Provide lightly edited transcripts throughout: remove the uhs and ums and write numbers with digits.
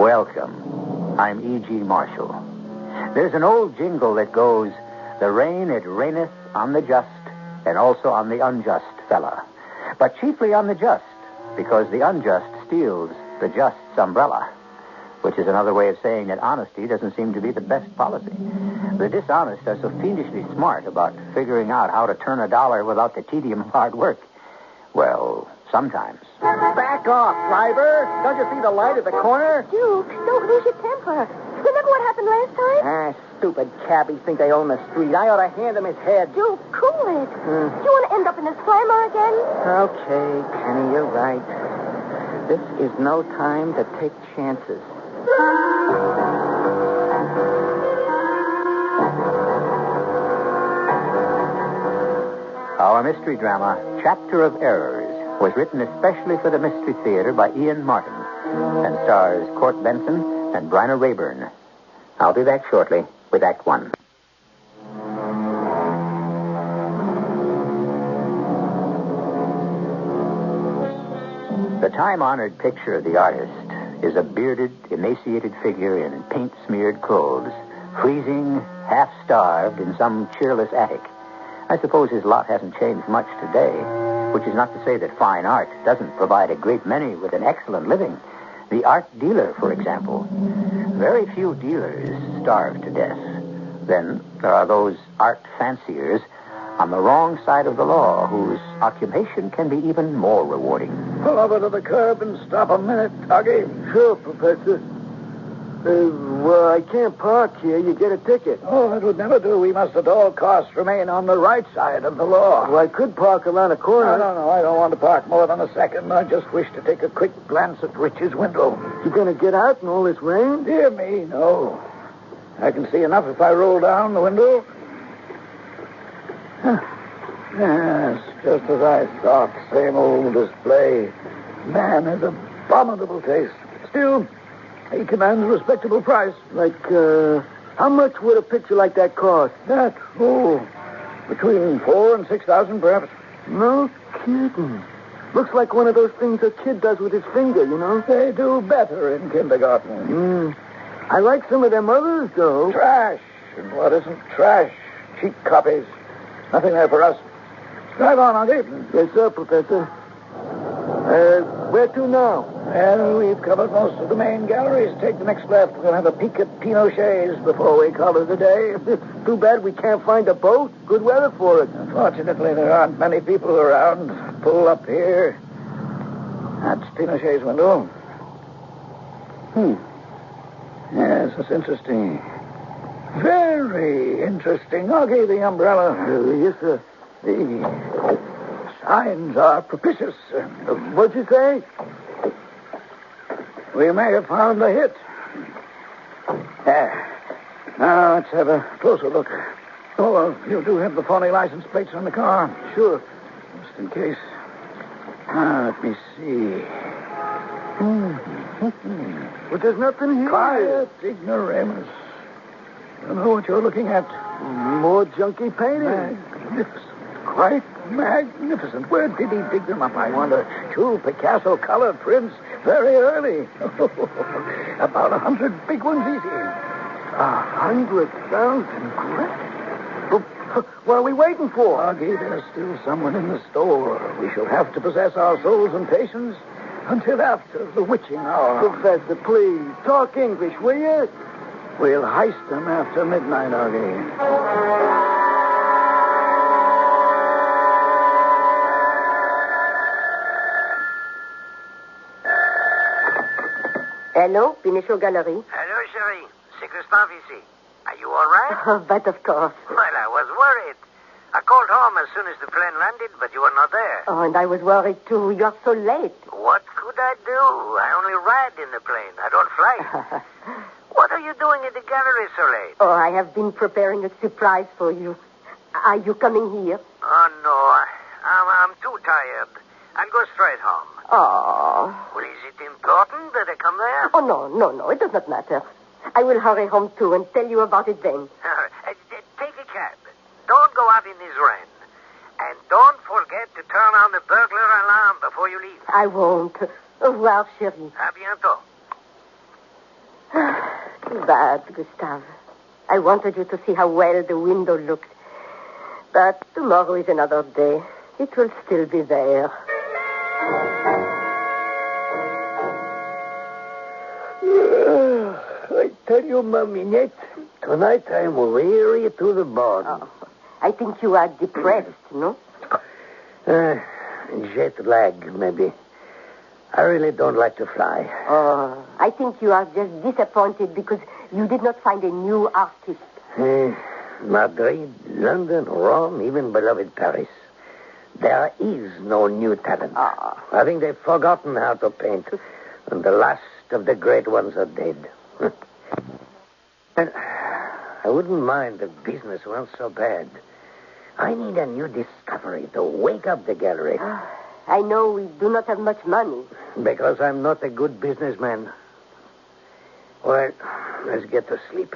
Welcome. I'm E.G. Marshall. There's an old jingle that goes, "The rain, it raineth on the just, and also on the unjust fella. But chiefly on the just, because the unjust steals the just's umbrella." Which is another way of saying that honesty doesn't seem to be the best policy. The dishonest are so fiendishly smart about figuring out how to turn a dollar without the tedium of hard work. Well, sometimes. Back off, driver. Don't you see the light at the corner? Duke, don't lose your temper. Remember what happened last time? Stupid cabbies think they own the street. I ought to hand him his head. Duke, cool it. Do you want to end up in a slammer again? Okay, Penny, you're right. This is no time to take chances. Our mystery drama, Chapter of Errors, was written especially for the Mystery Theater by Ian Martin and stars Court Benson and Bryna Rayburn. I'll be back shortly with Act One. The time-honored picture of the artist is a bearded, emaciated figure in paint-smeared clothes, freezing, half-starved in some cheerless attic. I suppose his lot hasn't changed much today, which is not to say that fine art doesn't provide a great many with an excellent living. The art dealer, for example. Very few dealers starve to death. Then there are those art fanciers on the wrong side of the law whose occupation can be even more rewarding. Pull over to the curb and stop a minute, Tuggy. Sure, Professor. Well, I can't park here. You get a ticket. Oh, that would never do. We must at all costs remain on the right side of the law. Well, I could park around a corner. No. I don't want to park more than a second. I just wish to take a quick glance at Rich's window. You going to get out in all this rain? Dear me, no. I can see enough if I roll down the window. Yes, just as I thought. Same old display. Man has abominable taste. Still, he commands a respectable price. Like, how much would a picture like that cost? That, between 4,000 and 6,000, perhaps. No kidding. Looks like one of those things a kid does with his finger, you know? They do better in kindergarten. I like some of them others, though. Trash. And what isn't trash? Cheap copies. Nothing there for us. Drive on, Uncle. Yes, sir, Professor. Where to now? Well, we've covered most of the main galleries. Take the next left. We'll have a peek at Pinochet's before we call it a day. Too bad we can't find a boat. Good weather for it. Unfortunately, there aren't many people around. Pull up here. That's Pinochet's window. Yes, it's interesting. Very interesting. Augie, the umbrella. Yes, sir. The signs are propitious. What'd you say? We may have found the hit. Now, let's have a closer look. Oh, you do have the phony license plates on the car? Sure. Just in case. Let me see. But there's nothing here. Quiet, ignoramus. You know what you're looking at? More junky painting. Magnificent. Quite magnificent. Where did he dig them up, I wonder? 2 Picasso color prints very early. About 100 big ones easy. 100,000 grand? What are we waiting for? Augie, there's still someone in the store. We shall have to possess our souls and patience until after the witching hour. Professor, please, talk English, will you? We'll heist them after midnight, Augie. Hello, Pinochet Gallery. Hello, chérie. C'est Gustave ici. Are you all right? Oh, but of course. Well, I was worried. I called home as soon as the plane landed, but you were not there. Oh, and I was worried, too. You're so late. What could I do? I only ride in the plane. I don't fly. What are you doing at the gallery so late? Oh, I have been preparing a surprise for you. Are you coming here? Oh, no. I'm too tired. I'll go straight home. Oh. Well, is it important that I come there? Oh, no. It does not matter. I will hurry home, too, and tell you about it then. Take a cab. Don't go out in this rain. And don't forget to turn on the burglar alarm before you leave. I won't. Au revoir, chérie. À bientôt. Too bad, Gustave. I wanted you to see how well the window looked. But tomorrow is another day. It will still be there. I tell you, Maminette, tonight I'm weary to the bone. Oh, I think you are depressed, no? Jet lag, maybe. I really don't like to fly. Oh, I think you are just disappointed because you did not find a new artist. Madrid, London, Rome, even beloved Paris. There is no new talent. I think they've forgotten how to paint. And the last of the great ones are dead. And I wouldn't mind if business weren't so bad. I need a new discovery to wake up the gallery. I know we do not have much money. Because I'm not a good businessman. Well, let's get to sleep.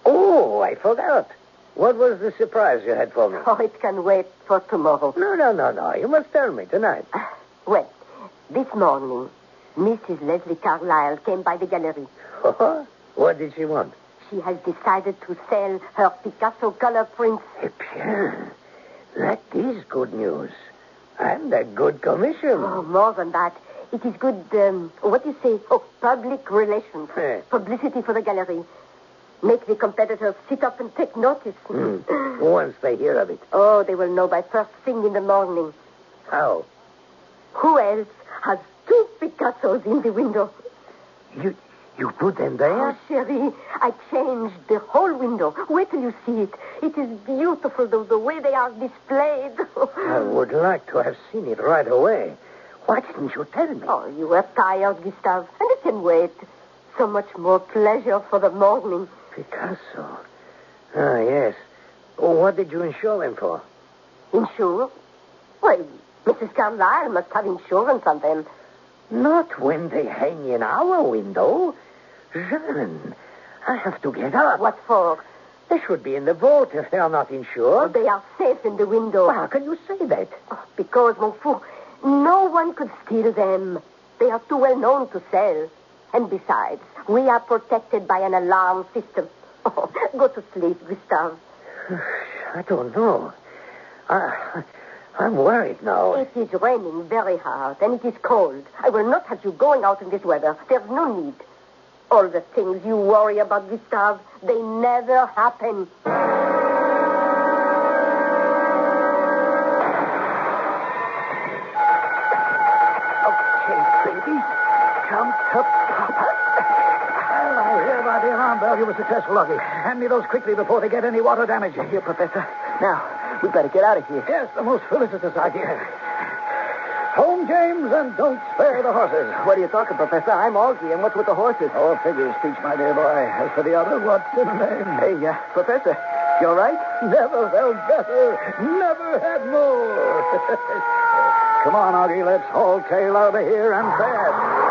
Oh, I forgot. What was the surprise you had for me? Oh, it can wait for tomorrow. No. You must tell me tonight. Well, this morning, Mrs. Leslie Carlyle came by the gallery. What did she want? She has decided to sell her Picasso color prints. Bien. That is good news. And a good commission. Oh, more than that. It is good, what do you say? Oh, public relations. Publicity for the gallery. Make the competitors sit up and take notice. Once they hear of it. Oh, they will know by first thing in the morning. How? Who else has 2 Picassos in the window? You put them there? Oh, Cherie, I changed the whole window. Wait till you see it. It is beautiful, the way they are displayed. I would like to have seen it right away. Why didn't you tell me? Oh, you were tired, Gustave, and it can wait. So much more pleasure for the morning. Picasso. Ah, yes. What did you insure them for? Insure? Well, Mrs. Carlyle must have insurance on them. Not when they hang in our window. Jeanne, I have to get up. What for? They should be in the vault if they are not insured. They are safe in the window. How can you say that? Because, mon fou, no one could steal them. They are too well known to sell. And besides, we are protected by an alarm system. Oh, go to sleep, Gustave. I don't know. I'm worried now. It is raining very hard, and it is cold. I will not have you going out in this weather. There's no need. All the things you worry about, Gustave, they never happen. Okay, baby. Come to Papa. Well, I hear by the alarm bell you were successful, Lucky. Hand me those quickly before they get any water damage. Here, Professor. Now, we better get out of here. Yes, the most felicitous idea. Home, James, and don't spare the horses. What are you talking, Professor? I'm Augie, and what's with the horses? Oh, figure of speech, my dear boy. As for the other, what's in a name? Hey, Professor, you all right? Never felt better. Never had more. Come on, Augie, let's haul tail out of here and fast.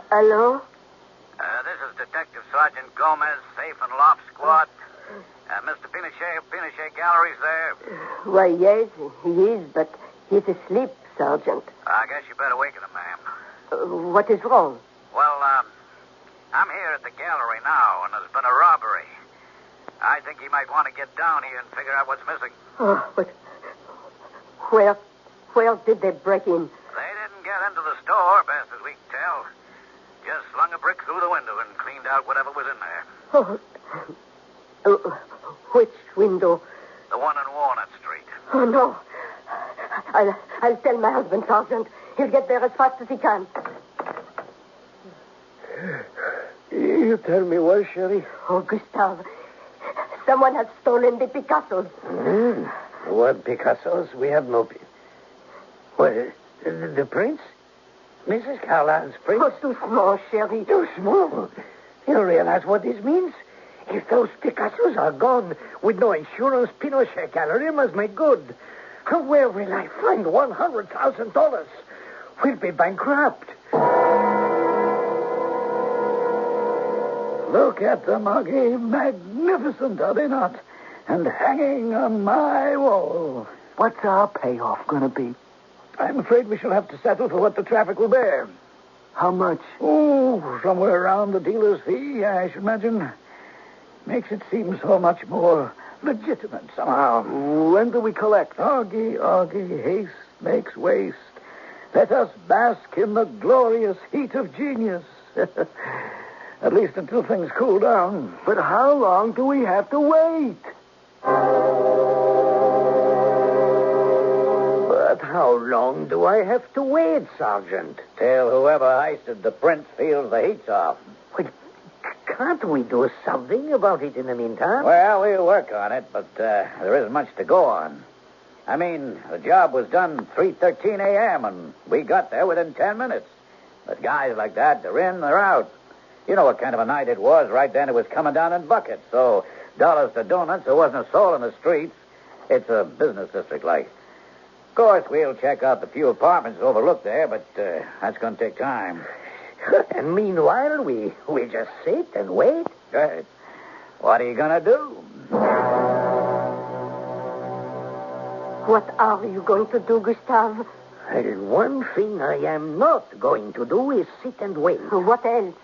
Hello? This is Detective Sergeant Gomez, Safe and Loft Squad. Mr. Pinochet Gallery's there. Why, yes, he is, but he's asleep, Sergeant. I guess you better waken him, ma'am. What is wrong? Well, I'm here at the gallery now, and there's been a robbery. I think he might want to get down here and figure out what's missing. Oh, but where did they break in? They didn't get into the store, best as we can tell. Just slung a brick through the window and cleaned out whatever was in there. Oh, which window? The one on Walnut Street. Oh, no. I'll tell my husband, Sergeant. He'll get there as fast as he can. You tell me what, Sherry? Oh, Gustave, someone has stolen the Picassos. What Picassos? We have no... What, the prince? Mrs. Carlyle's prince? Oh, too small, Sherry. Too small? You realize what this means? If those Picassos are gone with no insurance, Pinochet Gallery must make good. Where will I find $100,000? We'll be bankrupt. Look at them, Augie. Magnificent, are they not? And hanging on my wall. What's our payoff going to be? I'm afraid we shall have to settle for what the traffic will bear. How much? Oh, somewhere around the dealer's fee, I should imagine. Makes it seem so much more legitimate somehow. When do we collect? Augie, haste makes waste. Let us bask in the glorious heat of genius. At least until things cool down. But how long do we have to wait? But how long do I have to wait, Sergeant? Till whoever heisted the prince feels the heat's off. Wait, can't we do something about it in the meantime? Well, we'll work on it, but there isn't much to go on. I mean, the job was done 3:13 a.m., and we got there within 10 minutes. But guys like that, they're in, they're out. You know what kind of a night it was. Right then it was coming down in buckets, so dollars to donuts, there wasn't a soul in the streets. It's a business district like. Of course, we'll check out the few apartments overlooked there, but that's going to take time. And meanwhile, we just sit and wait. Good. What are you going to do? What are you going to do, Gustave? Well, one thing I am not going to do is sit and wait. What else?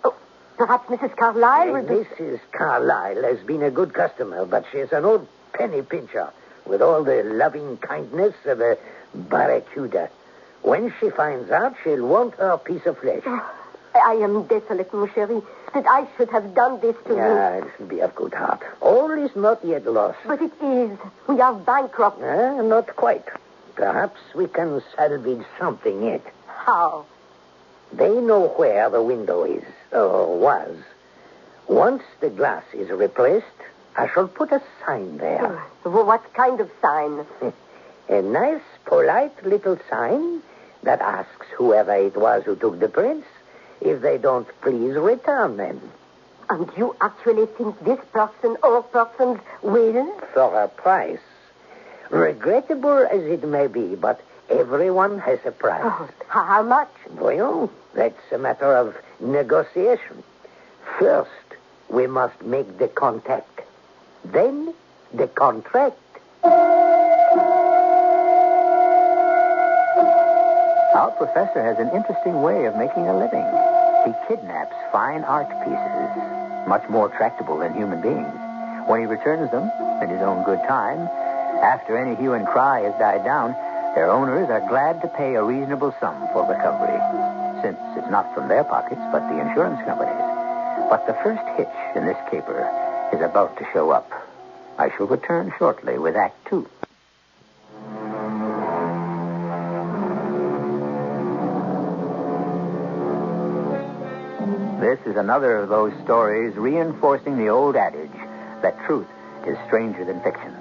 Oh, perhaps Mrs. Carlyle will do... Mrs. Carlyle has been a good customer, but she's an old penny pincher with all the loving kindness of a barracuda. When she finds out, she'll want her piece of flesh. I am desolate, mon chéri, that I should have done this to you. Listen, be of good heart. All is not yet lost. But it is. We are bankrupt. Not quite. Perhaps we can salvage something yet. How? They know where the window is, or was. Once the glass is replaced, I shall put a sign there. What kind of sign? A nice, polite little sign that asks whoever it was who took the prints if they don't please return them. And you actually think this person or persons will? For a price. Regrettable as it may be, but everyone has a price. Oh, how much? Well, that's a matter of negotiation. First, we must make the contact. Then, the contract. Our professor has an interesting way of making a living. He kidnaps fine art pieces, much more tractable than human beings. When he returns them, in his own good time, after any hue and cry has died down, their owners are glad to pay a reasonable sum for recovery, since it's not from their pockets, but the insurance companies. But the first hitch in this caper is about to show up. I shall return shortly with Act 2. This is another of those stories reinforcing the old adage that truth is stranger than fiction.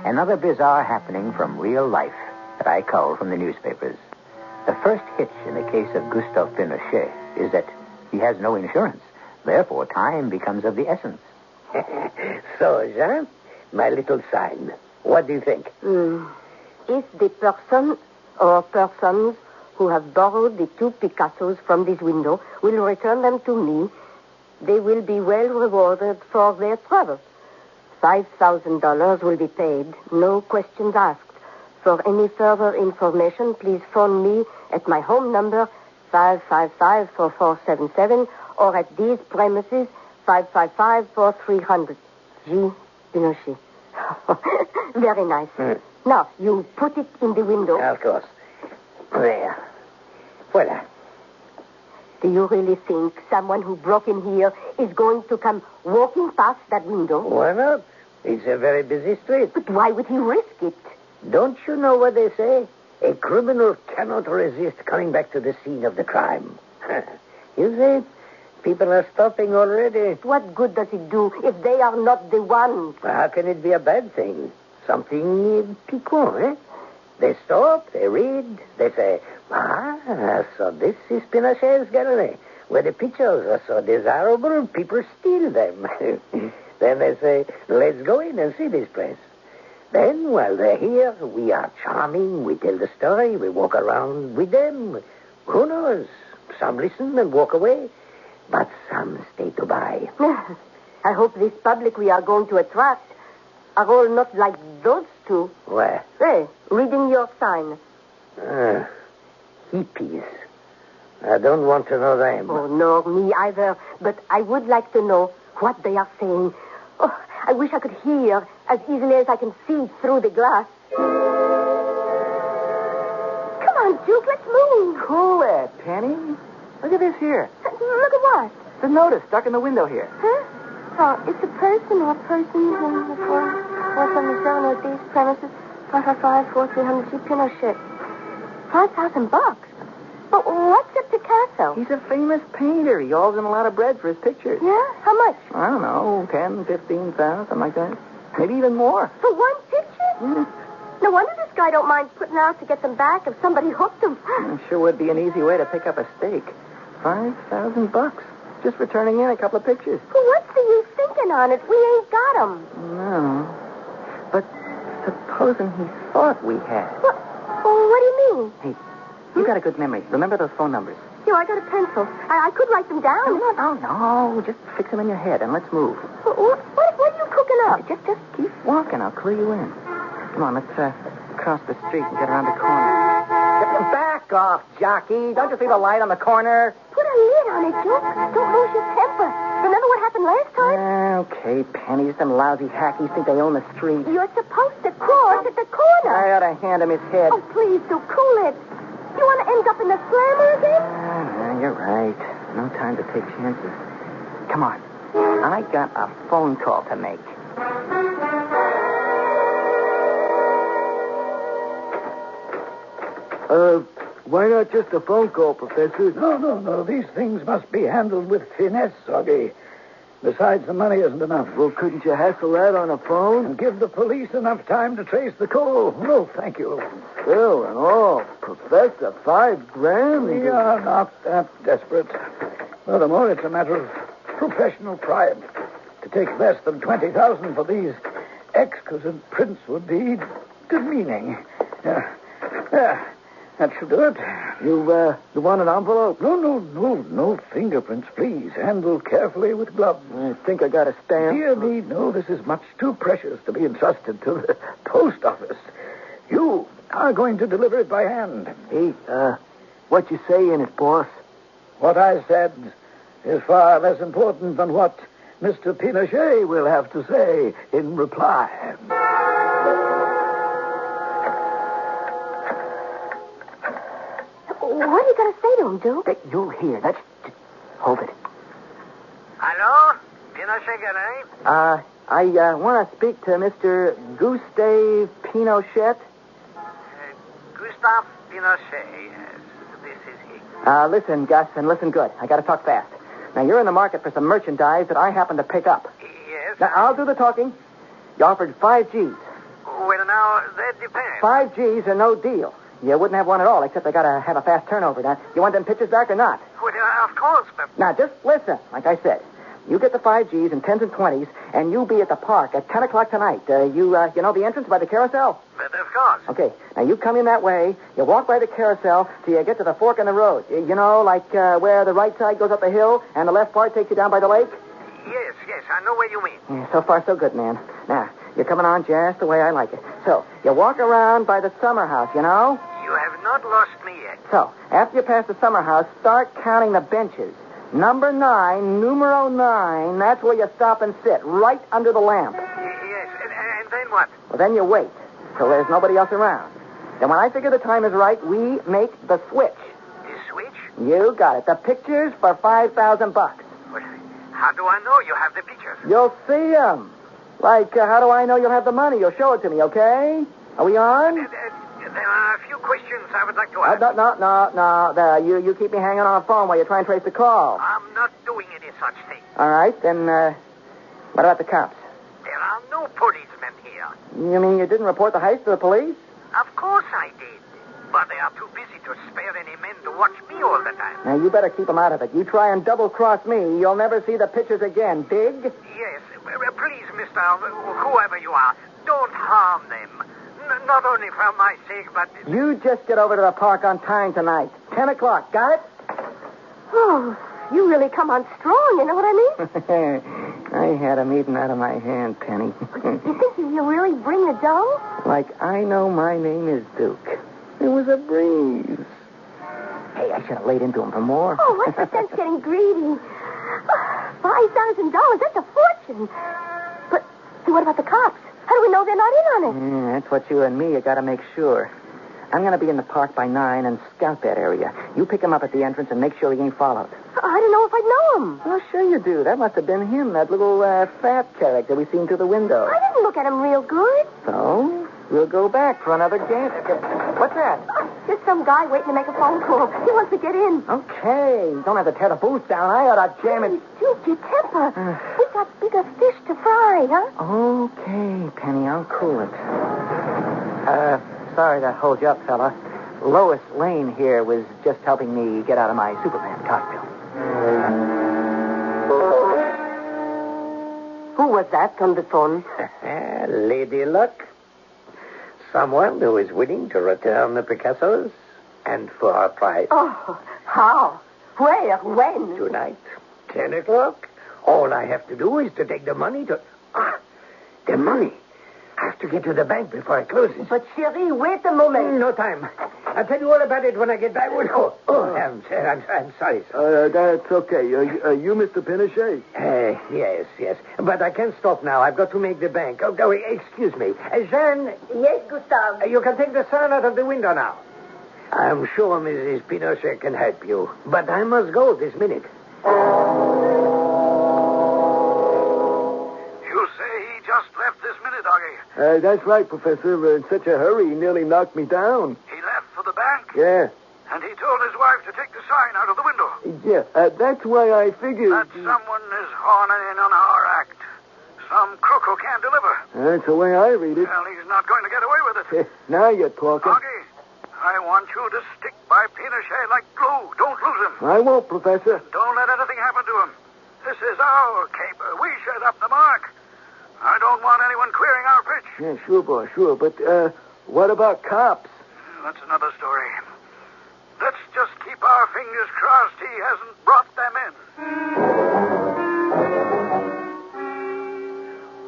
Another bizarre happening from real life that I cull from the newspapers. The first hitch in the case of Gustave Pinochet is that he has no insurance. Therefore, time becomes of the essence. So, Jean, my little sign. What do you think? If the person or persons who have borrowed the 2 Picassos from this window will return them to me, they will be well rewarded for their trouble. $5,000 will be paid, no questions asked. For any further information, please phone me at my home number, 555-4477, or at these premises, 555-4300. G. Pinochet. Very nice. Now, you put it in the window. Of course. There. Voila. Do you really think someone who broke in here is going to come walking past that window? Why not? It's a very busy street. But why would he risk it? Don't you know what they say? A criminal cannot resist coming back to the scene of the crime. You see, people are stopping already. What good does it do if they are not the ones? How can it be a bad thing? Something piquant, eh? They stop, they read, they say, so this is Pinochet's gallery, where the pictures are so desirable, people steal them. Then they say, let's go in and see this place. Then, while they're here, we are charming, we tell the story, we walk around with them. Who knows? Some listen and walk away, but some stay to buy. I hope this public we are going to attract are all not like those two. Where? Hey, reading your sign. Hippies. I don't want to know them. Oh, no, me either. But I would like to know what they are saying. Oh, I wish I could hear as easily as I can see through the glass. Come on, Duke, let's move. Cool it, Penny. Look at this here. Look at what? The notice stuck in the window here. Huh? Oh, it's a person or persons in the 477 at these premises. 555-4300 G. Pinochet. $5,000. But what's at Picasso? He's a famous painter. He hauls in a lot of bread for his pictures. Yeah? How much? I don't know, 10, 15,000, something like that. Maybe even more. For one picture? Mm. No wonder this guy don't mind putting out to get them back if somebody hooked them. Sure would be an easy way to pick up a stake. $5,000. Just for turning in a couple of pictures. Well, what's the use thinking on it? We ain't got them. No. But supposing he thought we had. What do you mean? Hey, you got a good memory. Remember those phone numbers? Here, I got a pencil. I could write them down. No. Just fix them in your head and let's move. What are you cooking up? Just keep walking. I'll clue you in. Come on, let's cross the street and get around the corner. Back off, jockey. Don't you see the light on the corner? Put a lid on it, Duke. Don't lose your temper. Remember what happened last time? Okay, Penny. Some lousy hackies think they own the street. You're supposed to cross at the corner. I ought to hand him his head. Oh, please, Duke, cool it. You want to end up in the slammer again? You're right. No time to take chances. Come on. I got a phone call to make. Why not just a phone call, Professor? No. These things must be handled with finesse, Soggy. Besides, the money isn't enough. Well, couldn't you hassle that on a phone? And give the police enough time to trace the call. No, thank you. Still and all, Professor, $5,000? We are not that desperate. Furthermore, it's a matter of professional pride. To take less than 20,000 for these exquisite prints would be demeaning. That should do it. You want an envelope? No fingerprints, please. Handled carefully with gloves. I think I got a stamp. Dear me, no, this is much too precious to be entrusted to the post office. You are going to deliver it by hand. Hey, what you say in it, boss? What I said is far less important than what Mr. Pinochet will have to say in reply. What are you going to say to him, Duke? You'll hear. Hold it. Hello? Pinochet Gallery? I want to speak to Mr. Gustave Pinochet. Gustave Pinochet, yes. This is he. Listen, Gus, and listen good. I got to talk fast. Now, you're in the market for some merchandise that I happen to pick up. Yes? Now, I'll do the talking. You offered 5 G's. Well, now, that depends. 5 G's or no deal. You wouldn't have one at all, except I got to have a fast turnover. Now, you want them pictures back or not? Well, of course, but... Now, just listen. Like I said, you get the 5 G's and 10s and 20s, and you be at the park at 10 o'clock tonight. You know the entrance by the carousel? But of course. Okay. Now, you come in that way. You walk by the carousel till you get to the fork in the road. You know, like where the right side goes up the hill and the left part takes you down by the lake? Yes, I know what you mean. Yeah, so far, so good, man. Now, you're coming on just the way I like it. So, you walk around by the summer house, you know? You have not lost me yet. So, after you pass the summer house, start counting the benches. Number 9, numero 9, that's where you stop and sit, right under the lamp. Yes, and then what? Well, then you wait till there's nobody else around. Then when I figure the time is right, we make the switch. The switch? You got it. The pictures for $5,000. Well, how do I know you have the pictures? You'll see them. Like, how do I know you'll have the money? You'll show it to me, okay? Are we on? There are a few questions I would like to ask. No. There, you keep me hanging on the phone while you try and trace the call. I'm not doing any such thing. All right, then, what about the cops? There are no policemen here. You mean you didn't report the heist to the police? Of course I did. But they are too busy to spare any men to watch me all the time. Now, you better keep them out of it. You try and double-cross me, you'll never see the pictures again. Dig? Yes. Please, Mr. Whoever you are, don't harm them. Not only for my sake, but... You just get over to the park on time tonight. 10 o'clock. Got it? Oh, You really come on strong, you know what I mean? I had him eating out of my hand, Penny. You think you really bring the dough? Like I know my name is Duke. It was a breeze. Hey, I should have laid into him for more. Oh, what's the sense getting greedy? $5,000, that's a fortune. But what about the cops? How do we know they're not in on it? Yeah, that's what you and me have got to make sure. I'm going to be in the park by 9 and scout that area. You pick him up at the entrance and make sure he ain't followed. I don't know if I know him. Well, sure you do. That must have been him, that little fat character we seen through the window. I didn't look at him real good. So, we'll go back for another dance. What's that? There's some guy waiting to make a phone call. He wants to get in. Okay. Don't have to tear the booth down. I ought to jam it. Duke, your temper. We got bigger fish to fry, huh? Okay, Penny, I'll cool it. Sorry to hold you up, fella. Lois Lane here was just helping me get out of my Superman costume. Who was that on the phone? Lady Luck. Someone who is willing to return the Picassos and for a price. Oh, how? Where? When? Tonight, 10 o'clock. All I have to do is to take the money to... the money. I have to get to the bank before it closes. But, Cherie, wait a moment. No time. I'll tell you all about it when I get back. I'm sorry, sir. That's okay. You Mr. Pinochet? Yes. But I can't stop now. I've got to make the bank. Oh, excuse me. Jean. Yes, Gustave. You can take the sun out of the window now. I'm sure Mrs. Pinochet can help you. But I must go this minute. You say he just left this minute, Augie? That's right, Professor. In such a hurry, he nearly knocked me down. He left for the bank? Yeah. And he told his wife to take the sign out of the window. Yeah, that's why I figured... That someone is horning in on our act. Some crook who can't deliver. That's the way I read it. Well, he's not going to get away with it. Now you're talking. Augie, I want you to stick by Pinochet like glue. Don't lose him. I won't, Professor. Don't let anything happen to him. This is our caper. We set up the mark. I don't want anyone queering our pitch. Yeah, sure, boy, sure. But, what about cops? That's another story. Let's just keep our fingers crossed he hasn't brought them in.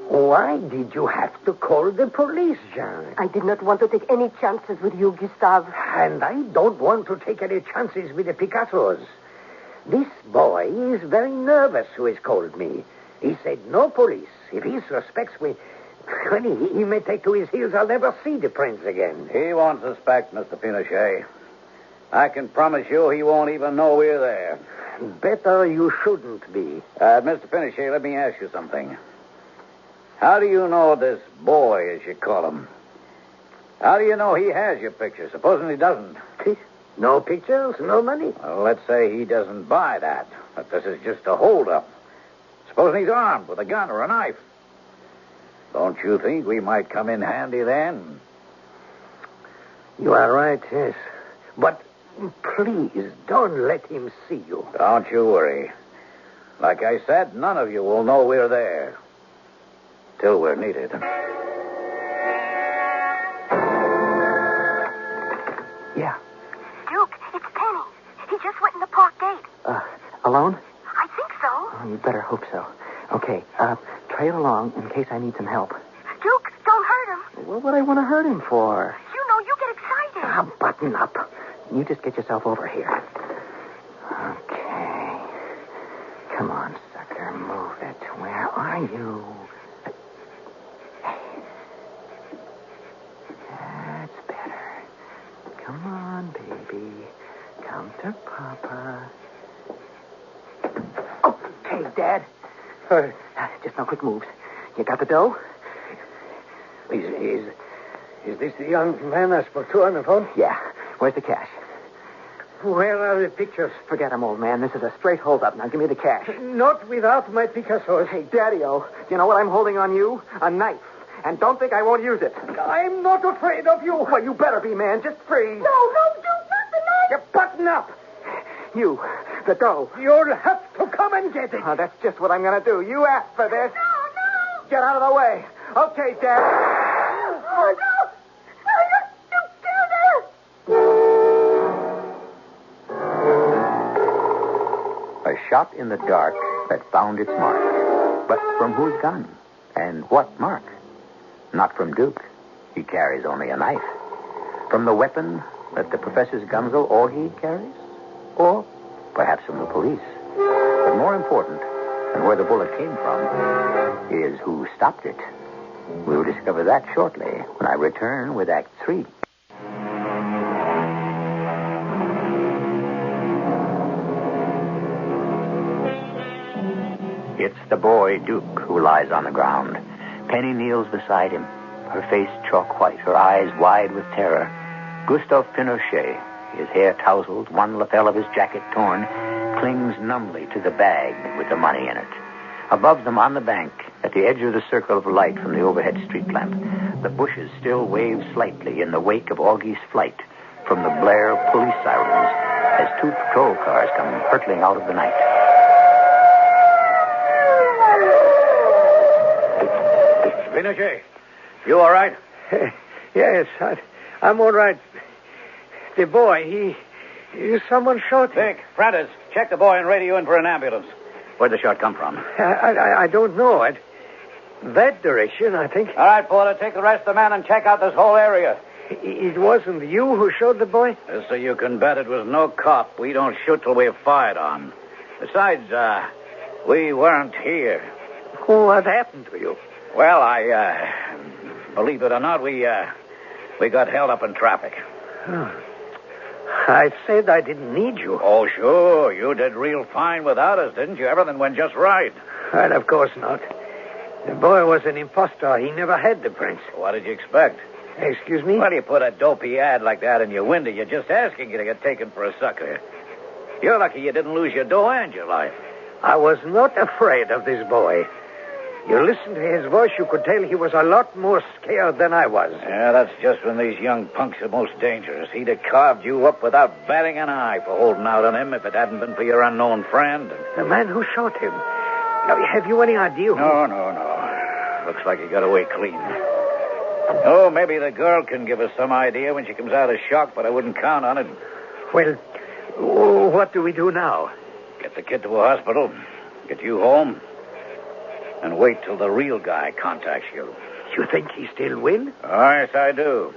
Why did you have to call the police, Jean? I did not want to take any chances with you, Gustave. And I don't want to take any chances with the Picassos. This boy is very nervous who has called me. He said no police. If he suspects me, he may take to his heels. I'll never see the prince again. He won't suspect, Mr. Pinochet. I can promise you he won't even know we're there. Better you shouldn't be. Mr. Pinochet, let me ask you something. How do you know this boy, as you call him? How do you know he has your picture? Supposing he doesn't? No pictures, no money. Well, let's say he doesn't buy that. But this is just a holdup. Supposing he's armed with a gun or a knife. Don't you think we might come in handy then? You are right, yes. But please, don't let him see you. Don't you worry. Like I said, none of you will know we're there. Till we're needed. Yeah. Duke, it's Penny. He just went in the park gate. Alone? I think so. Oh, you better hope so. Okay, trail along in case I need some help. Duke, don't hurt him. What would I want to hurt him for? You know, you get excited. Button up. You just get yourself over here. Okay. Come on, sucker. Move it. Where are you? That's better. Come on, baby. Come to Papa. Okay, Dad. Just no quick moves. You got the dough? Is this the young man I spoke to on the phone? Yeah. Where's the cash? Where are the pictures? Forget 'em, old man. This is a straight hold-up. Now give me the cash. Not without my Picassos. Hey, Daddy-o, do you know what I'm holding on you? A knife. And don't think I won't use it. I'm not afraid of you. Well, you better be, man. Just freeze. No, Duke, not the knife. You button up. You, the dough. You'll have to come and get it. Oh, that's just what I'm going to do. You asked for this. No. Get out of the way. Okay, Dad. Oh, no. You killed her. A A shot in the dark that found its mark. But from whose gun? And what mark? Not from Duke. He carries only a knife. From the weapon that the professor's gunzel Augie carries? Or perhaps from the police. But more important than where the bullet came from is who stopped it. We'll discover that shortly when I return with Act 3. It's the boy, Duke, who lies on the ground. Penny kneels beside him, her face chalk white, her eyes wide with terror. Gustave Pinochet, his hair tousled, one lapel of his jacket torn, clings numbly to the bag with the money in it. Above them on the bank, at the edge of the circle of light from the overhead street lamp, the bushes still wave slightly in the wake of Augie's flight from the blare of police sirens as two patrol cars come hurtling out of the night. Pinochet, you all right? Yes, I'm all right. The boy, someone shot him. Vic, Prentice, check the boy and radio in for an ambulance. Where'd the shot come from? I don't know. That direction, I think. All right, Porter, take the rest of the men and check out this whole area. It wasn't you who shot the boy? So you can bet it was no cop. We don't shoot till we're fired on. Besides, we weren't here. What happened to you? Well, believe it or not, we got held up in traffic. I said I didn't need you. Oh, sure. You did real fine without us, didn't you? Everything went just right. Well, of course not. The boy was an impostor. He never had the prints. What did you expect? Excuse me? Well, you put a dopey ad like that in your window. You're just asking you to get taken for a sucker. You're lucky you didn't lose your dough and your life. I was not afraid of this boy. You listened to his voice, you could tell he was a lot more scared than I was. Yeah, that's just when these young punks are most dangerous. He'd have carved you up without batting an eye for holding out on him if it hadn't been for your unknown friend. The man who shot him. Now, have you any idea who... No. Looks like he got away clean. Oh, maybe the girl can give us some idea when she comes out of shock, but I wouldn't count on it. Well, what do we do now? Get the kid to a hospital, get you home, and wait till the real guy contacts you. You think he still will? Oh, yes, I do.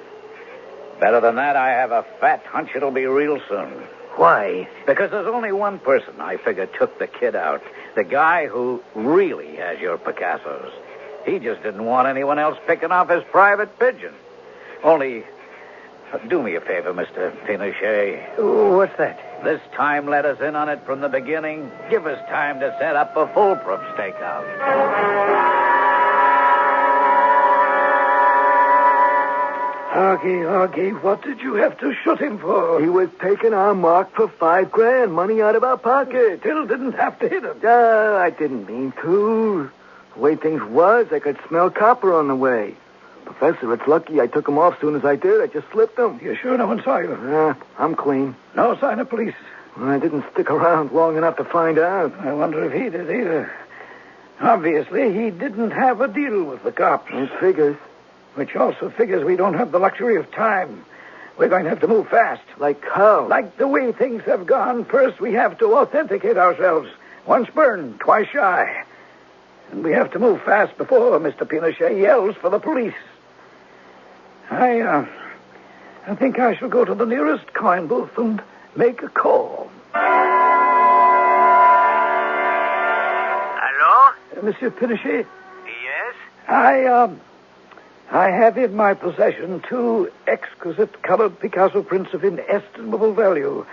Better than that, I have a fat hunch it'll be real soon. Why? Because there's only one person I figure took the kid out. The guy who really has your Picassos. He just didn't want anyone else picking off his private pigeon. Only, do me a favor, Mr. Pinochet. What's that? This time let us in on it from the beginning. Give us time to set up a foolproof stakeout. Augie, what did you have to shoot him for? He was taking our mark for $5,000, money out of our pocket. Still didn't have to hit him. I didn't mean to. The way things was, I could smell copper on the way. Professor, it's lucky I took him off soon as I did. I just slipped him. You sure no one saw you? I'm clean. No sign of police. I didn't stick around long enough to find out. I wonder if he did either. Obviously, he didn't have a deal with the cops. It figures. Which also figures we don't have the luxury of time. We're going to have to move fast. Like how? Like the way things have gone. First, we have to authenticate ourselves. Once burned, twice shy. And we have to move fast before Mr. Pinochet yells for the police. I think I shall go to the nearest coin booth and make a call. Hello? Monsieur Pinochet? Yes? I have in my possession 2 exquisite colored Picasso prints of inestimable value.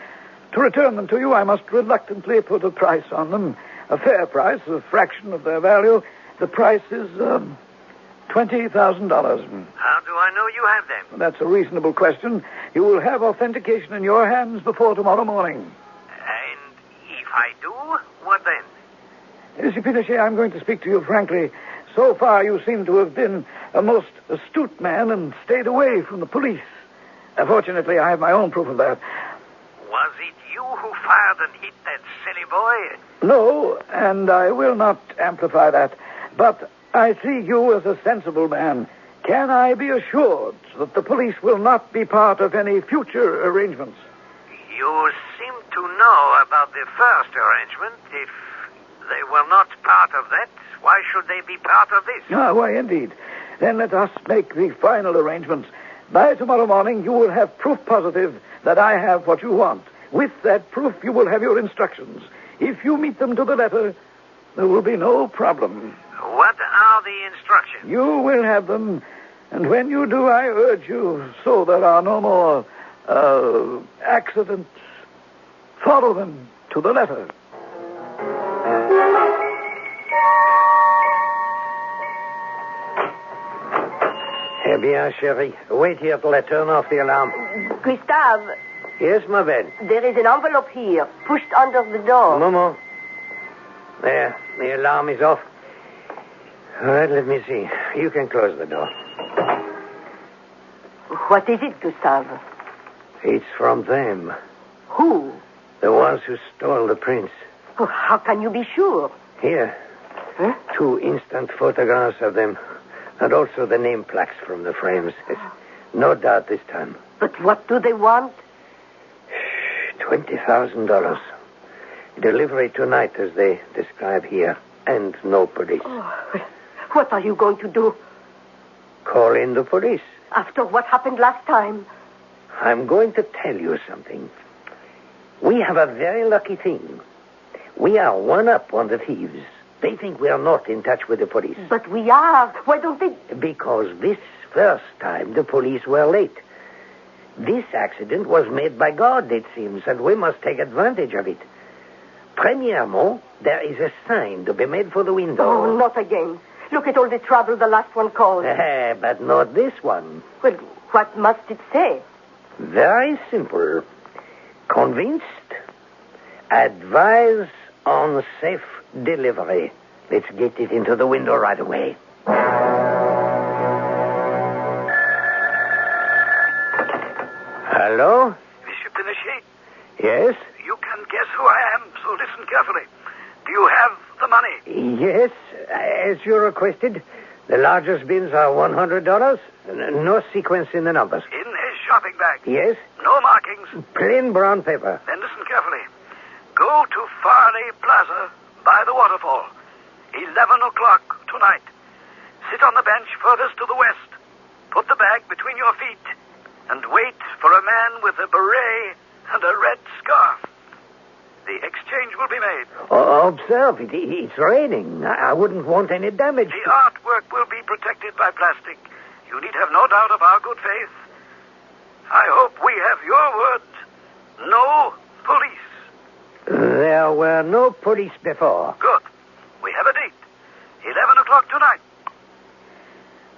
To return them to you, I must reluctantly put a price on them. A fair price, a fraction of their value. The price is $20,000. How do I know you have them? That's a reasonable question. You will have authentication in your hands before tomorrow morning. And if I do, what then? Monsieur Pinochet, I'm going to speak to you frankly. So far, you seem to have been a most astute man and stayed away from the police. Fortunately, I have my own proof of that. Was it you who fired and hit that silly boy? No, and I will not amplify that. But I see you as a sensible man. Can I be assured that the police will not be part of any future arrangements? You seem to know about the first arrangement. If they were not part of that, why should they be part of this? Ah, why, indeed. Then let us make the final arrangements. By tomorrow morning, you will have proof positive that I have what you want. With that proof, you will have your instructions. If you meet them to the letter, there will be no problem. What are the instructions? You will have them, and when you do, I urge you, so there are no more accidents. Follow them to the letter. Eh bien, chérie. Wait here till I turn off the alarm. Gustave, Yes, ma belle. there is an envelope here, pushed under the door. Momo. There, the alarm is off. All right, let me see. You can close the door. What is it, Gustave? It's from them. Who? The ones who stole the prince. Oh, how can you be sure? Here. Huh? 2 instant photographs of them. And also the name plaques from the frames. Yes. No doubt this time. But what do they want? $20,000. Delivery tonight, as they describe here. And no police. Oh, what are you going to do? Call in the police. After what happened last time? I'm going to tell you something. We have a very lucky thing. We are one up on the thieves. They think we are not in touch with the police. But we are. Why don't they... Because this first time the police were late. This accident was made by God, it seems, and we must take advantage of it. Premièrement, there is a sign to be made for the window. Oh, not again. Look at all the trouble the last one caused. But not this one. Well, what must it say? Very simple. Convinced? Advise on safe delivery. Let's get it into the window right away. Hello? Monsieur Pinochet, Yes? you can guess who I am, so listen carefully. Do you have the money? Yes, as you requested. The largest bins are $100. No sequence in the numbers. In his shopping bag. Yes? No markings. Plain brown paper. Then listen carefully. Go to Farley Plaza by the waterfall. 11 o'clock tonight. Sit on the bench furthest to the west. Put the bag between your feet and wait for a man with a beret and a red scarf. The exchange will be made. Observe, it's raining. I wouldn't want any damage. The artwork will be protected by plastic. You need have no doubt of our good faith. I hope we have your word. No police. There were no police before. Good. We have a date. 11 o'clock tonight.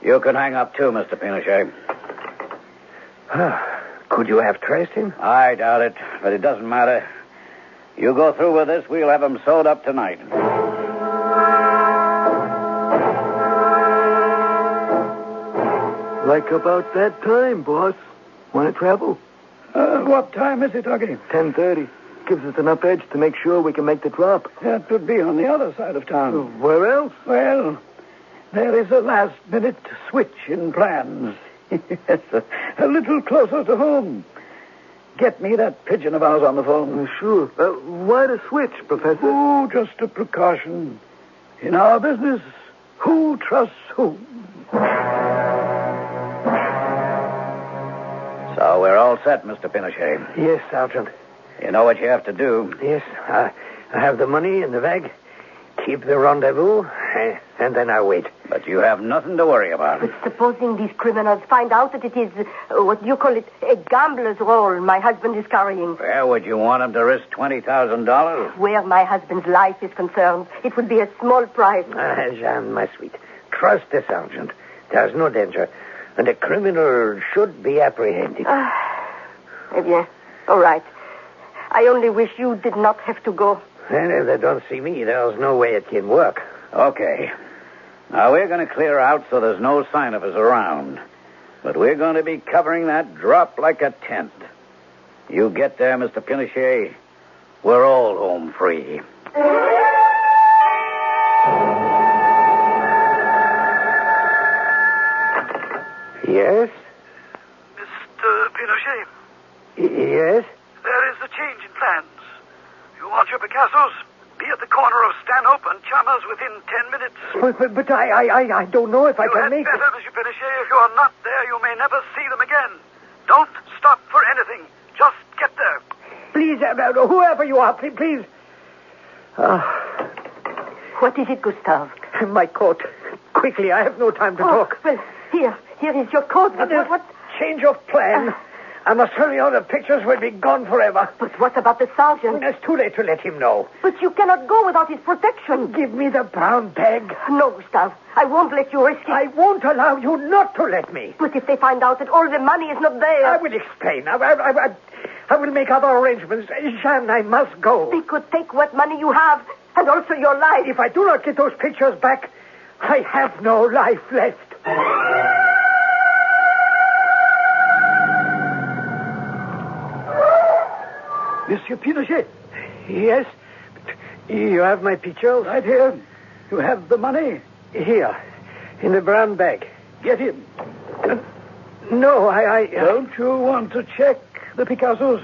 You can hang up too, Mr. Pinochet. Could you have traced him? I doubt it, but it doesn't matter. You go through with this, we'll have him sewed up tonight. Like about that time, boss. Want to travel? What time is it, Augie? 10:30. Gives us enough edge to make sure we can make the drop. That would be on the other side of town. Where else? Well, there is a last-minute switch in plans. Yes, a little closer to home. Get me that pigeon of ours on the phone. Sure. Why the switch, Professor? Oh, just a precaution. In our business, who trusts whom? So we're all set, Mr. Pinochet. Yes, Sergeant. You know what you have to do. Yes, I have the money in the bag. Keep the rendezvous, and then I wait. But you have nothing to worry about. But supposing these criminals find out that it is, what you call it, a gambler's role my husband is carrying. Well, would you want him to risk $20,000? Where my husband's life is concerned, it would be a small price. Jean, my sweet, trust the sergeant. There's no danger, and the criminal should be apprehended. Eh bien, all right. I only wish you did not have to go. And if they don't see me, there's no way it can work. Okay. Now, we're going to clear out so there's no sign of us around. But we're going to be covering that drop like a tent. You get there, Mr. Pinochet, we're all home free. Yes? Mr. Pinochet, Yes? there is a change in plans. Picasso's be at the corner of Stanhope and Chalmers within 10 minutes. But I don't know if I can make it. You had better, Monsieur Pinochet. If you are not there, you may never see them again. Don't stop for anything. Just get there. Please, whoever you are, please. What is it, Gustave? My coat. Quickly, I have no time to talk. Well, here is your coat. But what? Change of plan. I must hurry on. The pictures will be gone forever. But what about the sergeant? It's too late to let him know. But you cannot go without his protection. Give me the brown bag. No, Gustave. I won't let you risk it. I won't allow you not to let me. But if they find out that all the money is not there... I will explain. I will make other arrangements. Jeanne, I must go. They could take what money you have and also your life. If I do not get those pictures back, I have no life left. Monsieur Pinochet. Yes? You have my pictures? Right here. You have the money? Here, in the brown bag. Get in. No, I... Don't you want to check the Picassos?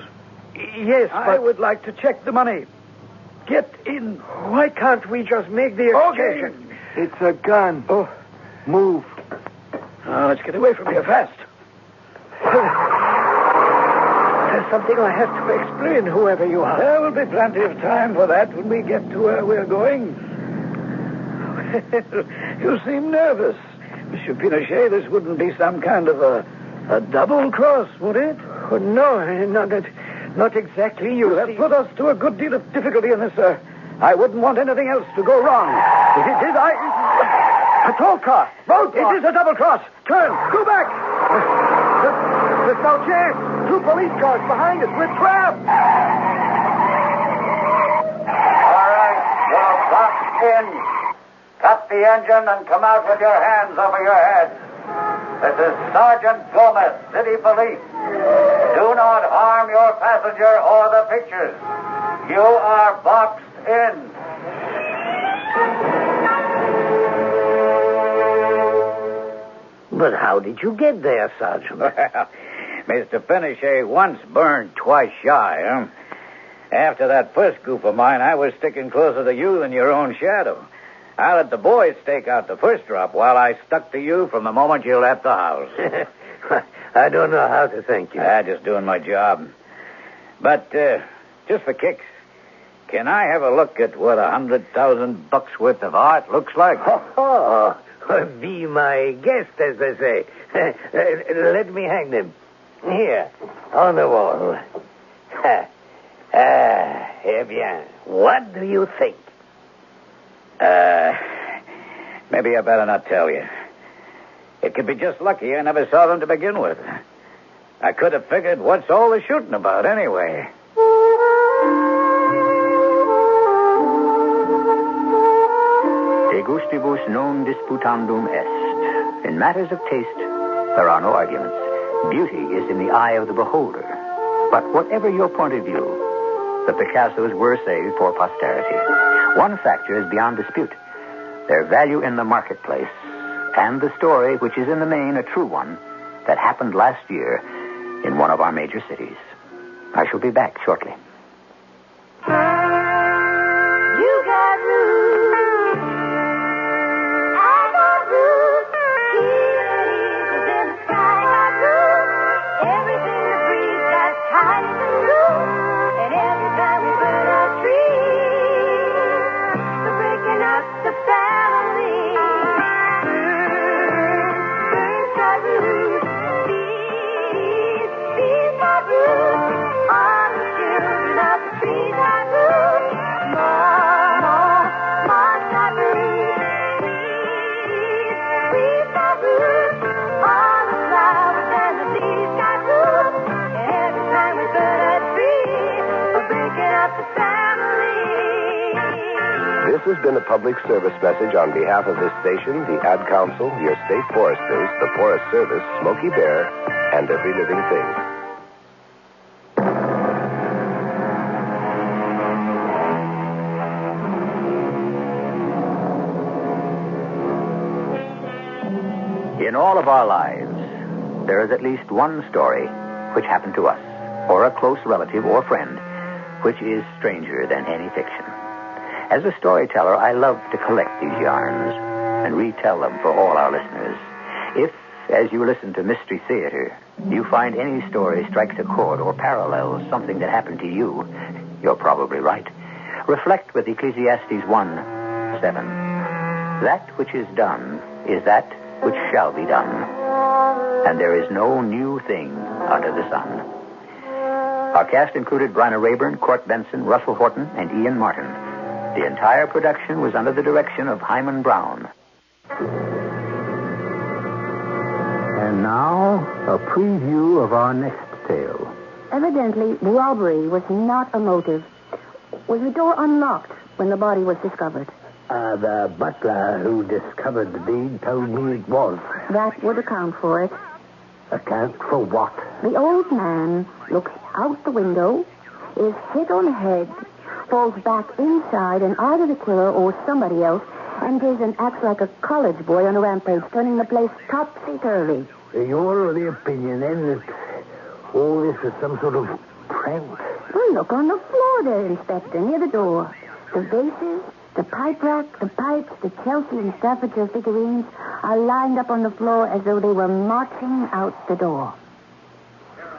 Yes, but... I would like to check the money. Get in. Why can't we just make the exchange? Okay. It's a gun. Oh. Move. Now, let's get away from here fast. There's something I have to explain, whoever you are. There will be plenty of time for that when we get to where we're going. You seem nervous. Monsieur Pinochet, this wouldn't be some kind of a double cross, would it? Oh, no, not exactly. You have put us to a good deal of difficulty in this, sir. I wouldn't want anything else to go wrong. Did I... Patrol car. Road car. It is a double cross. Turn. Go back. There's no chance. 2 police cars behind us. We're trapped. All right, you're boxed in. Cut the engine and come out with your hands over your head. This is Sergeant Gomez, City Police. Do not harm your passenger or the pictures. You are boxed in. But how did you get there, Sergeant? Well, Mr. Pinochet once burned, twice shy, huh? After that first goof of mine, I was sticking closer to you than your own shadow. I let the boys stake out the first drop while I stuck to you from the moment you left the house. I don't know how to thank you. Just doing my job. But, just for kicks, can I have a look at what $100,000 worth of art looks like? Oh, be my guest, as they say. Let me hang them. Here, on the wall. Eh bien, what do you think? Maybe I better not tell you. It could be just lucky I never saw them to begin with. I could have figured what's all the shooting about anyway. De gustibus non disputandum est. In matters of taste, there are no arguments. Beauty is in the eye of the beholder. But whatever your point of view, the Picassos were saved for posterity. One factor is beyond dispute. Their value in the marketplace and the story, which is in the main a true one, that happened last year in one of our major cities. I shall be back shortly. This has been a public service message on behalf of this station, the Ad Council, your state foresters, the Forest Service, Smokey Bear, and every living thing. In all of our lives, there is at least one story which happened to us, or a close relative or friend, which is stranger than any fiction. As a storyteller, I love to collect these yarns and retell them for all our listeners. If, as you listen to Mystery Theater, you find any story strikes a chord or parallels something that happened to you, you're probably right. Reflect with Ecclesiastes 1:7. That which is done is that which shall be done, and there is no new thing under the sun. Our cast included Bryna Rayburn, Court Benson, Russell Horton, and Ian Martin. The entire production was under the direction of Hyman Brown. And now, a preview of our next tale. Evidently, the robbery was not a motive. Was the door unlocked when the body was discovered? The butler who discovered the deed told me it was. That would account for it. Account for what? The old man looks out the window, is hit on the head, falls back inside, and either the killer or somebody else enters and acts like a college boy on a rampage, turning the place topsy-turvy. You're of the opinion, then, that all this is some sort of prank? Well, look on the floor there, Inspector, near the door. The vases, the pipe rack, the pipes, the Chelsea and Staffordshire figurines are lined up on the floor as though they were marching out the door.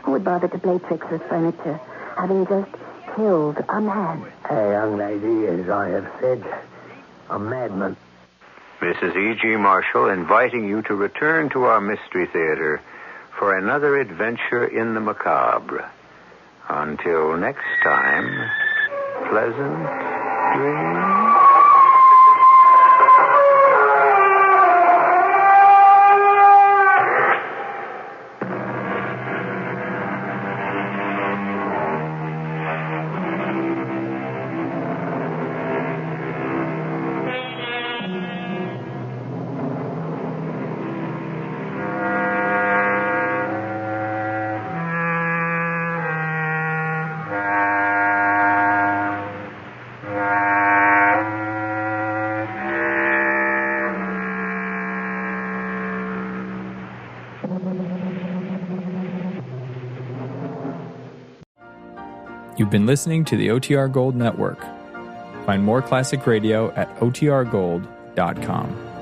Who would bother to play tricks with furniture, having just killed a man? A young lady, as I have said, a madman. Mrs. E.G. Marshall inviting you to return to our Mystery Theater for another adventure in the macabre. Until next time, pleasant dreams. You've been listening to the OTR Gold Network. Find more classic radio at otrgold.com.